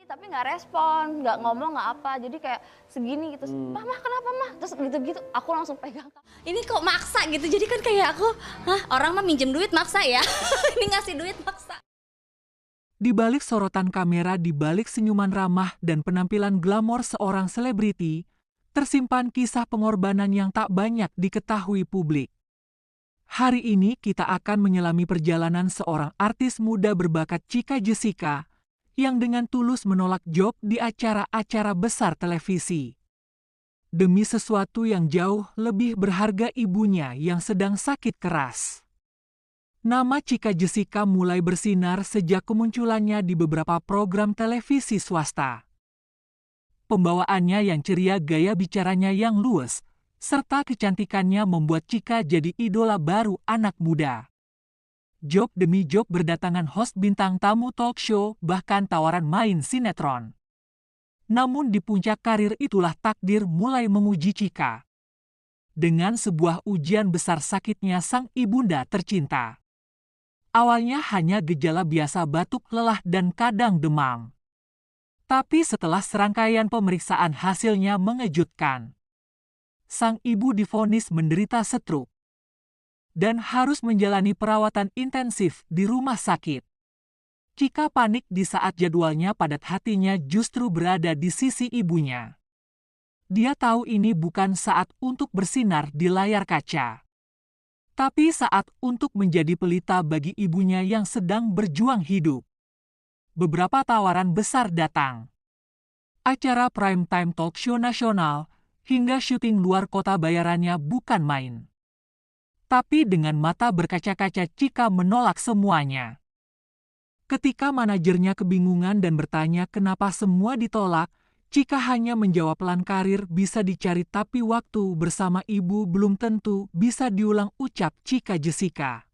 Tapi nggak respon, nggak ngomong, nggak apa. Jadi kayak segini gitu, "Mah, kenapa Mah?" Terus gitu-gitu, aku langsung pegang. Ini kok maksa gitu, jadi kan kayak aku, hah, orang mah minjem duit maksa ya? Ini ngasih duit maksa. Di balik sorotan kamera, di balik senyuman ramah dan penampilan glamor seorang selebriti, tersimpan kisah pengorbanan yang tak banyak diketahui publik. Hari ini kita akan menyelami perjalanan seorang artis muda berbakat Chika Jessica yang dengan tulus menolak job di acara-acara besar televisi. Demi sesuatu yang jauh lebih berharga, ibunya yang sedang sakit keras. Nama Chika Jessica mulai bersinar sejak kemunculannya di beberapa program televisi swasta. Pembawaannya yang ceria, gaya bicaranya yang luwes, serta kecantikannya membuat Chika jadi idola baru anak muda. Job demi job berdatangan host bintang tamu talk show, bahkan tawaran main sinetron. Namun di puncak karir itulah takdir mulai menguji Chika. Dengan sebuah ujian besar, sakitnya sang ibunda tercinta. Awalnya hanya gejala biasa, batuk, lelah, dan kadang demam. Tapi setelah serangkaian pemeriksaan, hasilnya mengejutkan. Sang ibu divonis menderita stroke dan harus menjalani perawatan intensif di rumah sakit. Chika panik di saat jadwalnya padat, hatinya justru berada di sisi ibunya. Dia tahu ini bukan saat untuk bersinar di layar kaca, tapi saat untuk menjadi pelita bagi ibunya yang sedang berjuang hidup. Beberapa tawaran besar datang. Acara prime time talk show nasional, hingga syuting luar kota, bayarannya bukan main. Tapi dengan mata berkaca-kaca, Chika menolak semuanya. Ketika manajernya kebingungan dan bertanya kenapa semua ditolak, Chika hanya menjawab, "Pelan karir bisa dicari, tapi waktu bersama ibu belum tentu bisa diulang," ucap Chika Jessica.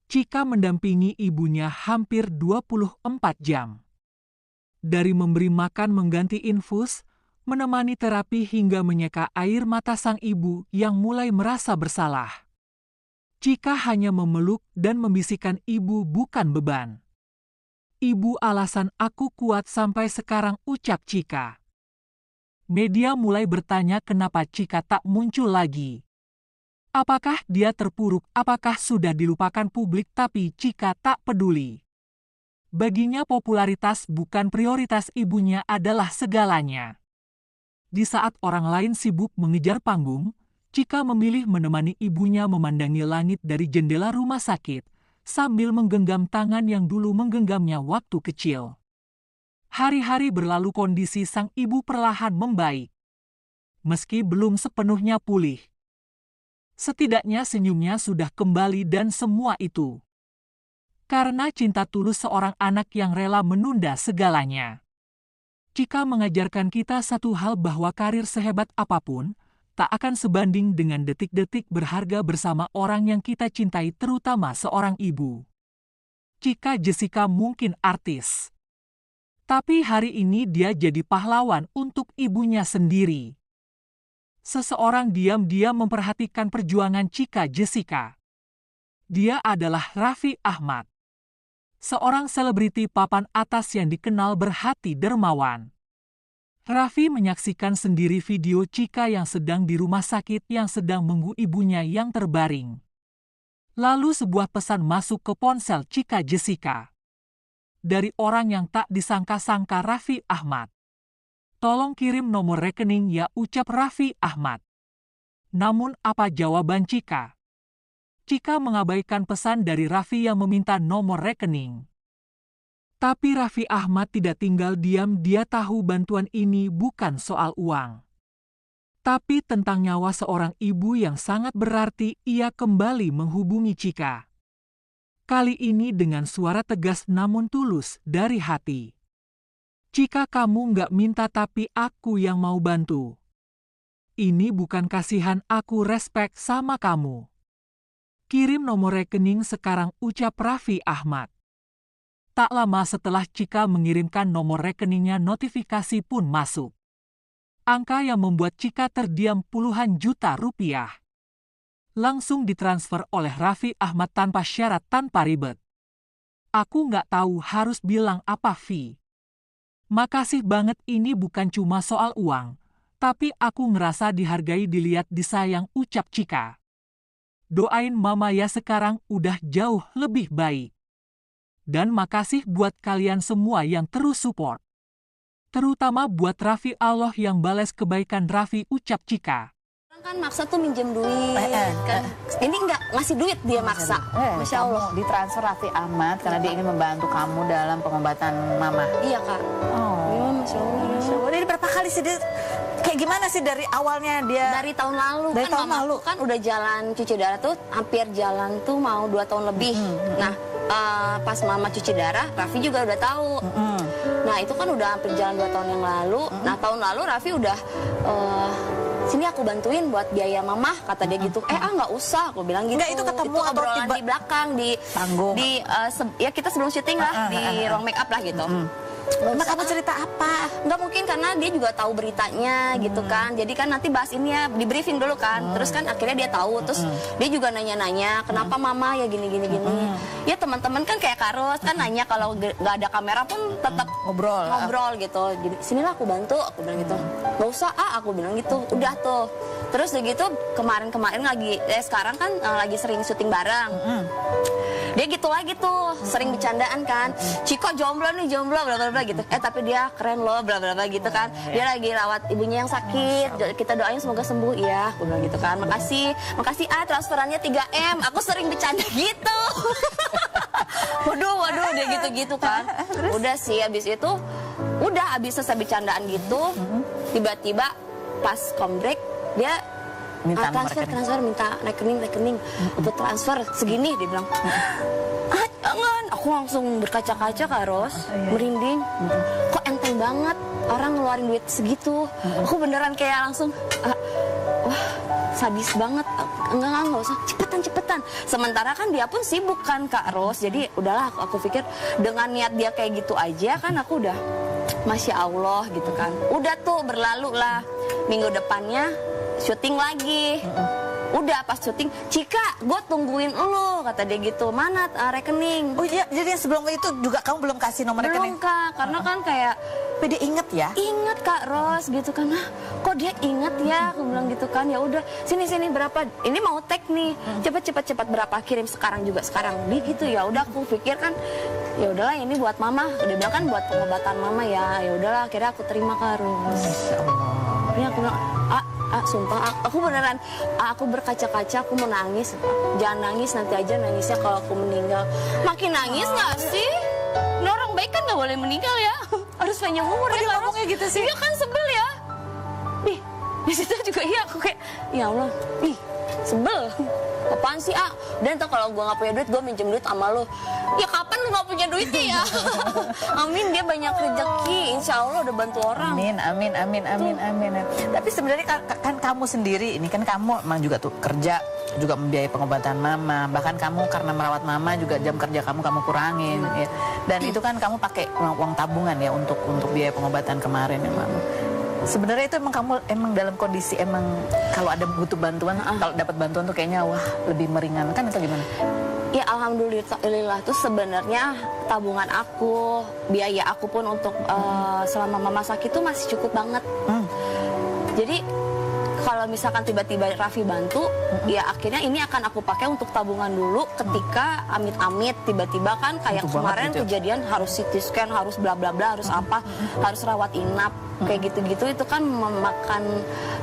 Chika mendampingi ibunya hampir 24 jam. Dari memberi makan, mengganti infus, menemani terapi, hingga menyeka air mata sang ibu yang mulai merasa bersalah. Chika hanya memeluk dan membisikkan, "Ibu bukan beban. Ibu alasan aku kuat sampai sekarang," ucap Chika. Media mulai bertanya kenapa Chika tak muncul lagi. Apakah dia terpuruk? Apakah sudah dilupakan publik? Tapi Chika tak peduli. Baginya popularitas bukan prioritas, ibunya adalah segalanya. Di saat orang lain sibuk mengejar panggung, Chika memilih menemani ibunya memandangi langit dari jendela rumah sakit, sambil menggenggam tangan yang dulu menggenggamnya waktu kecil. Hari-hari berlalu, kondisi sang ibu perlahan membaik. Meski belum sepenuhnya pulih, setidaknya senyumnya sudah kembali, dan semua itu karena cinta tulus seorang anak yang rela menunda segalanya. Chika mengajarkan kita satu hal, bahwa karir sehebat apapun tak akan sebanding dengan detik-detik berharga bersama orang yang kita cintai, terutama seorang ibu. Chika Jessica mungkin artis, tapi hari ini dia jadi pahlawan untuk ibunya sendiri. Seseorang diam-diam memperhatikan perjuangan Chika Jessica. Dia adalah Raffi Ahmad, seorang selebriti papan atas yang dikenal berhati dermawan. Raffi menyaksikan sendiri video Chika yang sedang di rumah sakit, yang sedang menunggu ibunya yang terbaring. Lalu sebuah pesan masuk ke ponsel Chika Jessica dari orang yang tak disangka-sangka, Raffi Ahmad. "Tolong kirim nomor rekening ya," ucap Raffi Ahmad. Namun apa jawaban Chika? Chika mengabaikan pesan dari Raffi yang meminta nomor rekening. Tapi Raffi Ahmad tidak tinggal diam, dia tahu bantuan ini bukan soal uang, tapi tentang nyawa seorang ibu yang sangat berarti. Ia kembali menghubungi Chika. Kali ini dengan suara tegas namun tulus dari hati. "Chika, kamu nggak minta, tapi aku yang mau bantu. Ini bukan kasihan, aku respect sama kamu. Kirim nomor rekening sekarang," ucap Raffi Ahmad. Tak lama setelah Chika mengirimkan nomor rekeningnya, notifikasi pun masuk. Angka yang membuat Chika terdiam, puluhan juta rupiah. Langsung ditransfer oleh Raffi Ahmad tanpa syarat, tanpa ribet. "Aku nggak tahu harus bilang apa, Vi. Makasih banget, ini bukan cuma soal uang. Tapi aku ngerasa dihargai, dilihat, disayang, ucap Cika. Doain mama ya, sekarang udah jauh lebih baik. Dan makasih buat kalian semua yang terus support. Terutama buat Raffi, Allah yang balas kebaikan Raffi, ucap Cika. Kan maksa tuh minjem duit kan. Ini nggak ngasih duit, dia maksa. Masya Allah. Kamu ditransfer Raffi Ahmad karena dia ingin membantu kamu dalam pengobatan mama. Iya kak. Oh, Masya Allah. Masya Allah. Jadi berapa kali sih dia, kayak gimana sih dari awalnya dia? Dari tahun lalu. Dari Kan tahun mamaku lalu. kan udah jalan cuci darah tuh hampir jalan tuh mau 2 tahun lebih. Nah pas mama cuci darah, Raffi juga udah tahu. Nah itu kan udah hampir jalan 2 tahun yang lalu. Nah tahun lalu Raffi udah sini aku bantuin buat biaya mama, kata dia gitu. Nggak usah, aku bilang gitu. Enggak, itu ketemu atau obrolan tiba- di belakang di Panggung. ya kita sebelum syuting lah di ruang make up lah gitu. Emang kamu cerita apa? Nggak mungkin karena dia juga tahu beritanya gitu kan. Jadi kan nanti bahas ini ya, di briefing dulu kan. Terus kan akhirnya dia tahu. Terus dia juga nanya-nanya, kenapa mama ya gini. Ya teman-teman kan kayak Karos kan nanya, kalau nggak ada kamera pun tetap ngobrol gitu. Jadi sinilah aku bantu, aku bilang gitu. Nggak usah aku bilang gitu. Udah tuh. Terus udah gitu kemarin lagi, sekarang kan lagi sering syuting bareng. Dia gitu lagi tuh, sering bercandaan kan. Ciko jomblo nih, jomblo bla bla bla gitu. Tapi dia keren loh bla bla bla gitu kan. Dia lagi rawat ibunya yang sakit. Kita doain semoga sembuh ya, aku bilang gitu kan. Makasih transferannya 3M. Aku sering bercanda gitu. Waduh dia gitu-gitu kan. Udah sih habis itu, habis selesai bercandaan gitu, tiba-tiba pas kombrek dia Minta nomor transfer, minta rekening untuk transfer segini, dia bilang. Jangan, aku langsung berkaca-kaca Kak Ros, merinding. Kok enteng banget orang ngeluarin duit segitu. Aku beneran kayak langsung, wah sadis banget. Enggak usah, cepetan. Sementara kan dia pun sibuk kan Kak Ros. Jadi udahlah, aku pikir dengan niat dia kayak gitu aja kan aku udah, Masya Allah gitu kan. Udah tuh berlalu lah, minggu depannya syuting lagi. Udah pas syuting, Cika, gue tungguin lo, kata dia gitu. Mana rekening? Oh iya, jadi sebelum itu juga kamu belum kasih nomor rekening? Belum Kak, karena kan kayak Tapi dia inget ya? inget Kak Ros gitu kan. Kok dia inget ya? Aku bilang gitu kan. Ya udah, sini berapa? Ini mau tag nih. Cepat berapa? Kirim sekarang. Dia gitu ya. Udah aku pikir kan, ya udahlah ini buat mama. Dia bilang kan buat pengobatan mama ya. Ya udahlah, akhirnya aku terima Kak Ros. Ini aku bilang, sumpah, aku beneran, aku berkaca-kaca, aku mau nangis. Jangan nangis, nanti aja nangisnya kalau aku meninggal. Makin nangis nggak sih? Ini orang baik kan nggak boleh meninggal ya. Harus panjang umur ya. Ngomongnya gitu sih? Iya kan, sebel ya. Ih, di situ juga iya aku kayak, ya Allah, sebel. Apaan sih Dan tuh kalau gue nggak punya duit, gue minjem duit sama lo. Ya kapan lu nggak punya duitnya ya? Amin, dia banyak rezeki. Insya Allah udah bantu orang. Amin. Tapi sebenarnya kan kamu sendiri, ini kan kamu emang juga tuh kerja, juga membiayai pengobatan mama. Bahkan kamu karena merawat mama juga jam kerja kamu kurangin. Ya. Dan itu kan kamu pakai uang tabungan ya untuk biaya pengobatan kemarin ya mama. Sebenarnya itu emang dalam kondisi kalau ada butuh bantuan, kalau dapat bantuan tuh kayaknya wah lebih meringankan atau gimana? Ya alhamdulillah tuh sebenarnya tabungan aku, biaya aku pun untuk selama mama sakit tuh masih cukup banget. Jadi kalau misalkan tiba-tiba Raffi bantu, ya akhirnya ini akan aku pakai untuk tabungan dulu ketika amit-amit tiba-tiba kan kayak Butuh kemarin banget gitu. Kejadian harus CT scan, harus bla bla bla, harus apa, harus rawat inap, kayak gitu-gitu itu kan memakan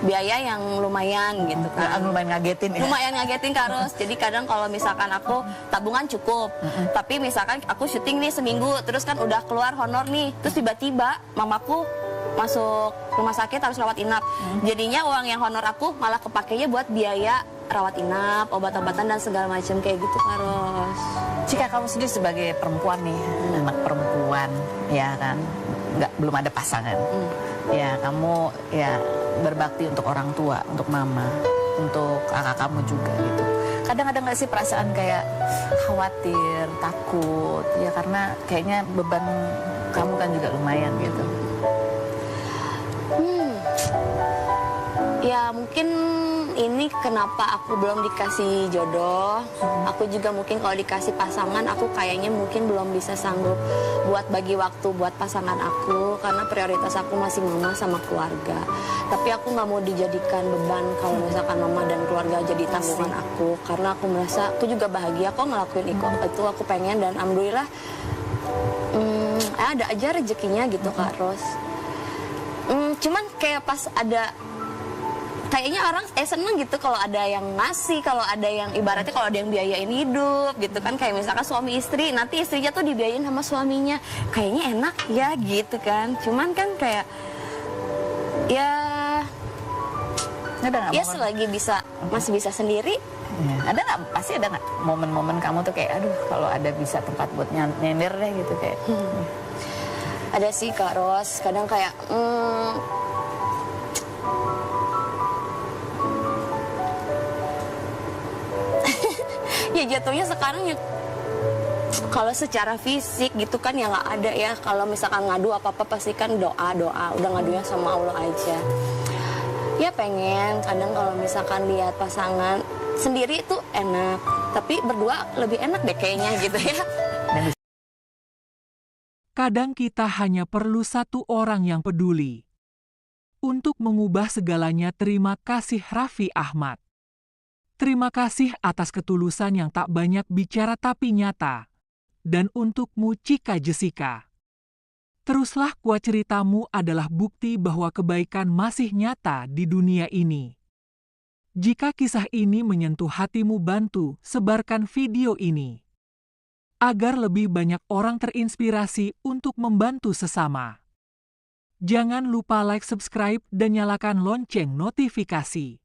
biaya yang lumayan gitu kan. Lumayan ngagetin ya? Lumayan ngagetin Karos. Jadi kadang kalau misalkan aku tabungan cukup, tapi misalkan aku syuting nih seminggu, terus kan udah keluar honor nih, terus tiba-tiba mamaku masuk rumah sakit harus rawat inap. Jadinya uang yang honor aku malah kepakainya buat biaya rawat inap, obat-obatan dan segala macam kayak gitu Karos. Jika kamu sendiri sebagai perempuan nih, anak perempuan, ya kan, belum ada pasangan, ya kamu ya berbakti untuk orang tua, untuk mama, untuk kakak kamu juga gitu. Kadang ada nggak sih perasaan kayak khawatir, takut, ya karena kayaknya beban kamu kan juga lumayan gitu. Ya mungkin ini kenapa aku belum dikasih jodoh. Aku juga mungkin kalau dikasih pasangan, aku kayaknya mungkin belum bisa sanggup buat bagi waktu buat pasangan aku, karena prioritas aku masih mama sama keluarga. Tapi aku nggak mau dijadikan beban kalau misalkan mama dan keluarga jadi tanggungan aku, karena aku merasa aku juga bahagia kok ngelakuin itu aku pengen, dan alhamdulillah ada aja rezekinya gitu Kak Ros. Cuman kayak pas ada kayaknya orang seneng gitu kalau ada yang ngasih, kalau ada yang ibaratnya kalau ada yang biayain hidup gitu kan, kayak misalkan suami istri, nanti istrinya tuh dibiayain sama suaminya, kayaknya enak ya gitu kan. Cuman kan kayak ya selagi bisa masih bisa sendiri. Ya, ada nggak, pasti ada nggak momen-momen kamu tuh kayak aduh kalau ada bisa tempat buat nyender deh gitu kayak. Ada sih Kak Ros, kadang kayak ya jatuhnya sekarang ya kalau secara fisik gitu kan ya nggak ada ya. Kalau misalkan ngadu apa-apa pasti kan doa, udah ngadunya sama Allah aja. Ya pengen kadang kalau misalkan lihat pasangan sendiri itu enak, tapi berdua lebih enak deh kayaknya gitu ya. Kadang kita hanya perlu satu orang yang peduli. Untuk mengubah segalanya, terima kasih Raffi Ahmad. Terima kasih atas ketulusan yang tak banyak bicara tapi nyata. Dan untukmu Cika Jessica. Teruslah kuat, ceritamu adalah bukti bahwa kebaikan masih nyata di dunia ini. Jika kisah ini menyentuh hatimu, bantu sebarkan video ini. Agar lebih banyak orang terinspirasi untuk membantu sesama. Jangan lupa like, subscribe, dan nyalakan lonceng notifikasi.